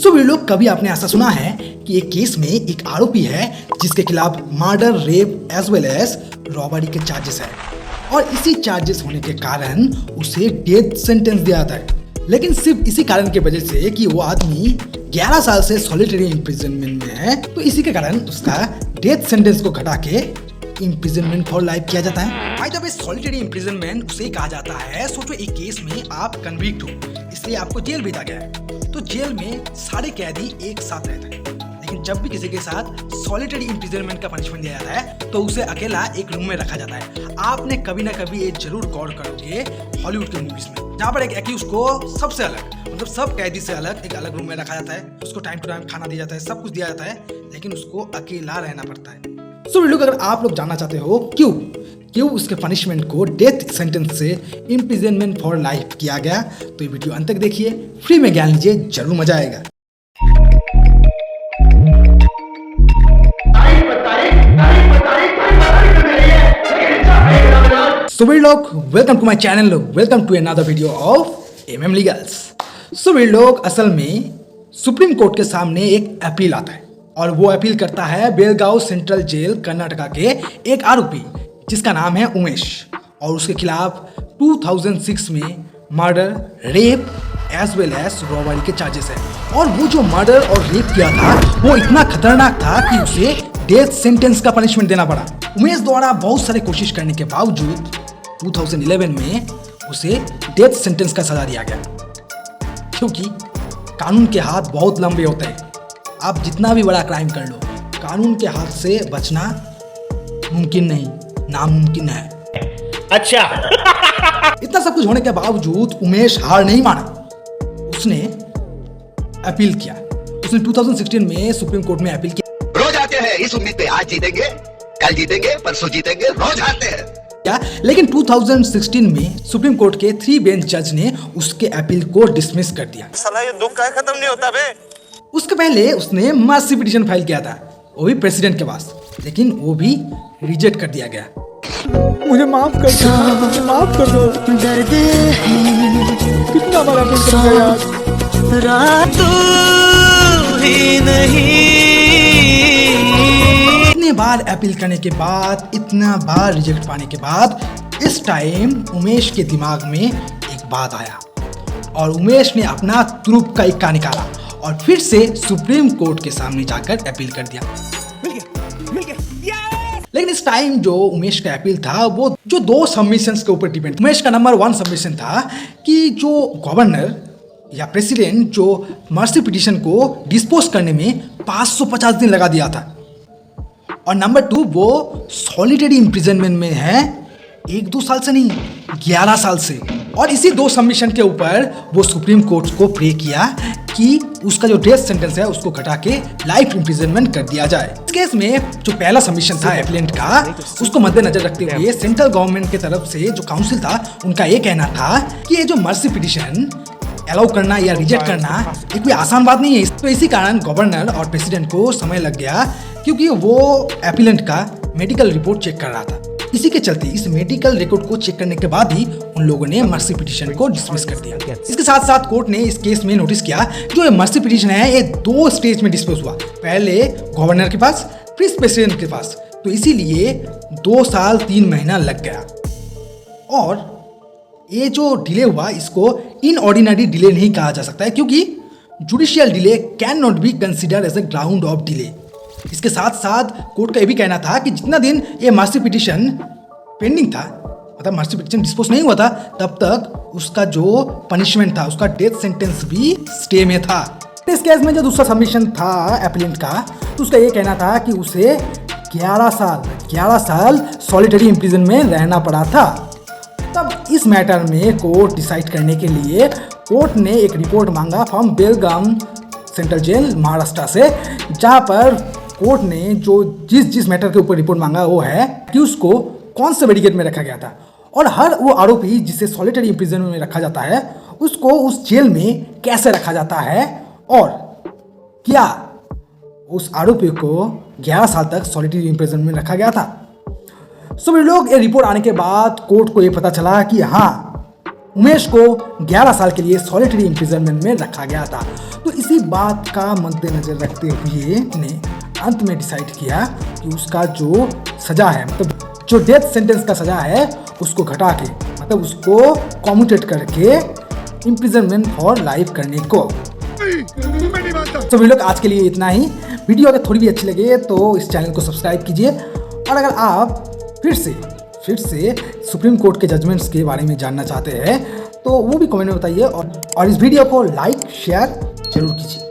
सो वीर लोग, कभी आपने ऐसा सुना है कि एक केस में एक आरोपी है जिसके खिलाफ murder, rape as well as robbery के चार्जेस है और इसी चार्जेस होने के कारण उसे डेथ सेंटेंस दिया जाता है। लेकिन सिर्फ इसी कारण की वजह से कि वो आदमी 11 साल से सॉलिटरी इम्प्रिजनमेंट में है, तो इसी के कारण उसका डेथ सेंटेंस को घटा के इम्प्रिजनमेंट फॉर लाइफ किया जाता है। भाई जब सॉलिटरी इम्प्रिजनमेंट उसे कहा जाता है, सोचो एक केस में आप कन्विक्ट हो, इसलिए आपको जेल भेजा गया है, तो जेल में सारे कैदी एक साथ रहते हैं। लेकिन जब भी किसी के साथ सॉलिटरी इम्प्रिजनमेंट का पनिशमेंट दिया जाता है तो उसे अकेला एक रूम में रखा जाता है। आपने कभी ना कभी ये जरूर गौर करोगे हॉलीवुड के मूवीज में, जहाँ पर एक एक्यूज को सबसे अलग, मतलब सब कैदी से अलग एक अलग रूम में रखा जाता है, उसको टाइम टू टाइम खाना दिया जाता है, सब कुछ दिया जाता है, लेकिन उसको अकेला रहना पड़ता है। सो लोग, अगर आप लोग जानना चाहते हो क्यों उसके पनिशमेंट को डेथ सेंटेंस से इम्प्रिजनमेंट फॉर लाइफ किया गया, तो ये वीडियो अंत तक देखिए, फ्री में ज्ञान लीजिए, जरूर मजा आएगा। सो वीर लोग, welcome to my channel, welcome to another video of MM legals. So Veer लोग, असल में सुप्रीम कोर्ट के सामने एक अपील आता है और वो अपील करता है बेलगांव सेंट्रल जेल कर्नाटका के एक आरोपी जिसका नाम है उमेश, और उसके खिलाफ 2006 में murder, rape as well as robbery के चार्जेस है। और वो जो मर्डर और रेप किया था वो इतना खतरनाक था कि उसे डेथ सेंटेंस का पनिशमेंट देना पड़ा। उमेश द्वारा बहुत सारे कोशिश करने के बावजूद 2011 में उसे डेथ सेंटेंस का सजा दिया गया, क्योंकि कानून के हाथ बहुत लंबे होते हैं। आप जितना भी बड़ा क्राइम कर लो, कानून के हाथ से बचना मुमकिन नहीं, नामुमकिन है। अच्छा। इतना सब कुछ होने के बावजूद उमेश हार नहीं माना, उसने अपील किया। उसने 2016 में सुप्रीम कोर्ट में अपील किया। रोज आते हैं इस उम्मीद पे, आज जीतेंगे, कल जीतेंगे, परसों जीतेंगे, रोज आते हैं। लेकिन 2016 में सुप्रीम कोर्ट के 3 बेंच जज ने उसके अपील को डिसमिस कर दिया। साला ये दुख का खत्म नहीं होता बे। उसके पहले उसने मर्सी पिटीशन फाइल किया था, वो भी प्रेसिडेंट के पास, लेकिन वो भी रिजेक्ट कर दिया गया। मुझे माफ कर दो, मुझे माफ कर दो। दर्द है कितना बड़ा अपील कर दिया यार। रात ही नहीं। इतने बार अपील करने के बाद, इतना बार रिजेक्ट पाने के बाद, इस टाइम उमेश के दिमाग में एक बात आया और उमेश ने अपना तुरुप का इक्का निकाला और फिर से सुप्रीम कोर्ट के सामने जाकर अपील कर दिया। लेकिन इस टाइम जो उमेश का अपील था वो जो 2 सबमिशंस के ऊपर डिपेंड। उमेश का नंबर 1 सबमिशन था कि जो गवर्नर या प्रेसिडेंट जो मर्सी पिटीशन को डिस्पोज करने में 550 दिन लगा दिया था, और नंबर 2 वो सॉलिटरी इम्प्रिजनमेंट में है 1-2 साल से नहीं, 11 साल से। और इसी 2 सबमिशन के ऊपर वो सुप्रीम कोर्ट को प्रे किया कि उसका जो डेथ सेंटेंस है उसको घटा के लाइफ इम्प्रिजनमेंट कर दिया जाए। इस केस में जो पहला सबमिशन था एप्लीकेंट का, उसको मद्देनजर रखते हुए सेंट्रल गवर्नमेंट की तरफ से जो काउंसिल था उनका ये कहना था कि ये जो मर्सी पिटीशन अलाउ करना या रिजेक्ट करना ये कोई आसान बात नहीं है। तो इसी कारण गवर्नर और प्रेसिडेंट को समय लग गया, क्योंकि वो एप्लीकेंट का मेडिकल रिपोर्ट चेक कर रहा था। इसी के चलते इस मेडिकल रिकॉर्ड को चेक करने के बाद ही उन लोगों ने मर्सी पिटीशन को डिसमिस कर दिया। इसके साथ साथ कोर्ट ने इस केस में नोटिस किया जो ये मर्सी पिटीशन है ये 2 स्टेज में डिस्पोज हुआ, पहले गवर्नर के पास, फिर प्रेसिडेंट के पास। तो इसीलिए 2 साल 3 महीना लग गया। और ये जो डिले हुआ इसको इनऑर्डिनरी डिले नहीं कहा जा सकता है, क्योंकि judicial delay can not be considered as a ground of delay. इसके साथ साथ कोर्ट का ये भी कहना था कि जितना दिन ये मर्सी पिटीशन पेंडिंग था, मतलब मर्सी पिटीशन डिस्पोज नहीं हुआ था, तब तक उसका जो पनिशमेंट था, उसका डेथ सेंटेंस भी स्टे में था। इस केस में जो दूसरा सबमिशन था एप्लीकेंट का, तो उसका ये कहना था कि उसे 11 साल सॉलिटरी इम्प्रिजन में रहना पड़ा था। तब इस मैटर में कोर्ट डिसाइड करने के लिए कोर्ट ने एक रिपोर्ट मांगा from Belgaum central jail Maharashtra से, जहाँ पर कोर्ट ने जो जिस मैटर के ऊपर रिपोर्ट मांगा वो है कि उसको कौन से बैरिकेड में रखा गया था, और हर वो आरोपी जिसे सॉलिटरी इम्प्रिजनमेंट में रखा जाता है उसको उस जेल में कैसे रखा जाता है, और क्या उस आरोपी को 11 साल तक सॉलिटरी इम्प्रिजनमेंट में रखा गया था। सो लोग, ये रिपोर्ट आने के बाद कोर्ट को ये पता चला कि हाँ, उमेश को 11 साल के लिए सॉलिटरी इम्प्रिजनमेंट में रखा गया था। तो इसी बात का मद्देनजर रखते हुए ने अंत में डिसाइड किया कि उसका जो सजा है, मतलब जो डेथ सेंटेंस का सजा है, उसको घटा के, मतलब उसको कॉम्यूटेट करके इम्प्रिजनमेंट फॉर लाइफ करने को। तो वीडियो आज के लिए इतना ही। वीडियो अगर थोड़ी भी अच्छी लगे तो इस चैनल को सब्सक्राइब कीजिए, और अगर आप फिर से सुप्रीम कोर्ट के जजमेंट्स के बारे में जानना चाहते हैं तो वो भी कमेंट में बताइए, और इस वीडियो को लाइक शेयर जरूर कीजिए।